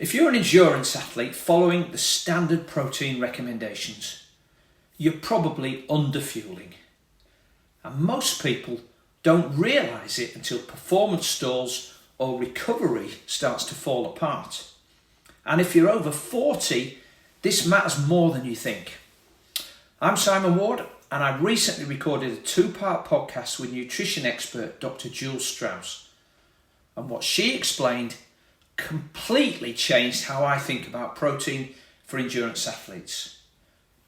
If you're an endurance athlete following the standard protein recommendations, you're probably underfueling. And most people don't realise it until performance stalls or recovery starts to fall apart. And if you're over 40, this matters more than you think. I'm Simon Ward, and I recently recorded a 2-part podcast with nutrition expert Dr Jules Strauss. And what she explained completely changed how I think about protein for endurance athletes.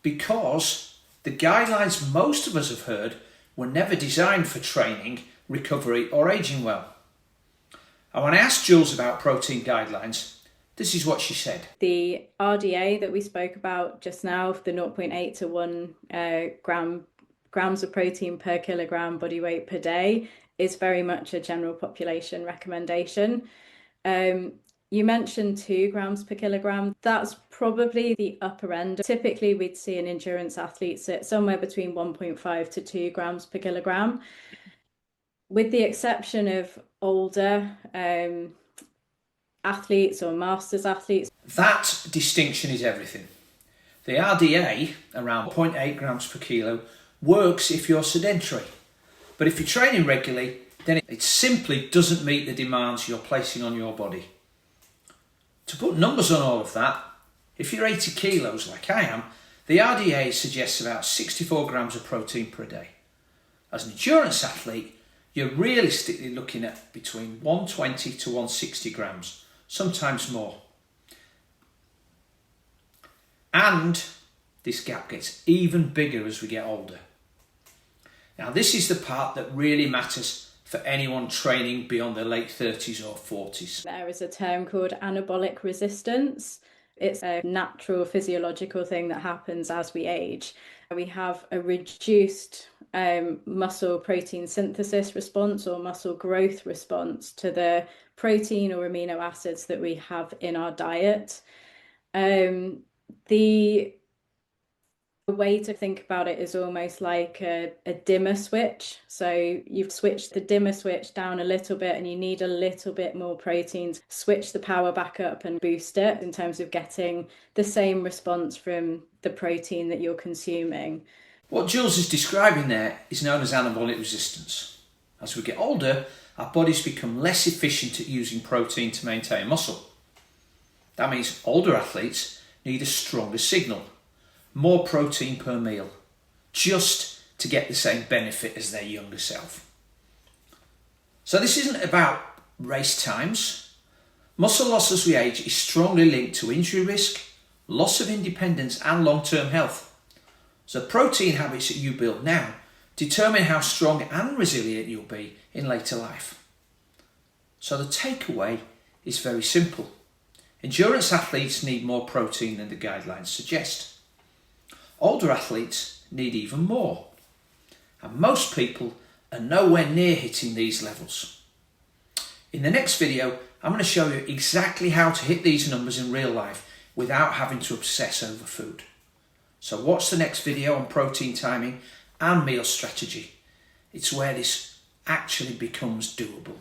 Because the guidelines most of us have heard were never designed for training, recovery or aging well. And when I asked Jules about protein guidelines, this is what she said. The RDA that we spoke about just now, the 0.8 to 1 grams of protein per kilogram body weight per day, is very much a general population recommendation. You mentioned 2 grams per kilogram. That's probably the upper end. Typically, we'd see an endurance athlete sit somewhere between 1.5 to 2 grams per kilogram. With the exception of older athletes or masters athletes. That distinction is everything. The RDA, around 0.8 grams per kilo, works if you're sedentary. But if you're training regularly, then it simply doesn't meet the demands you're placing on your body. To put numbers on all of that, if you're 80 kilos like I am, the RDA suggests about 64 grams of protein per day. As an endurance athlete, you're realistically looking at between 120 to 160 grams, sometimes more. And this gap gets even bigger as we get older. Now, this is the part that really matters for anyone training beyond their late 30s or 40s. There is a term called anabolic resistance. It's a natural physiological thing that happens as we age. We have a reduced muscle protein synthesis response or muscle growth response to the protein or amino acids that we have in our diet. The way to think about it is almost like a dimmer switch. So you've switched the dimmer switch down a little bit and you need a little bit more protein to switch the power back up and boost it in terms of getting the same response from the protein that you're consuming. What Jules is describing there is known as anabolic resistance. As we get older, our bodies become less efficient at using protein to maintain muscle. That means older athletes need a stronger signal, more protein per meal, just to get the same benefit as their younger self. So this isn't about race times. Muscle loss as we age is strongly linked to injury risk, loss of independence and long-term health. So protein habits that you build now determine how strong and resilient you'll be in later life. So the takeaway is very simple. Endurance athletes need more protein than the guidelines suggest. Older athletes need even more. And most people are nowhere near hitting these levels. In the next video, I'm going to show you exactly how to hit these numbers in real life without having to obsess over food. So watch the next video on protein timing and meal strategy. It's where this actually becomes doable.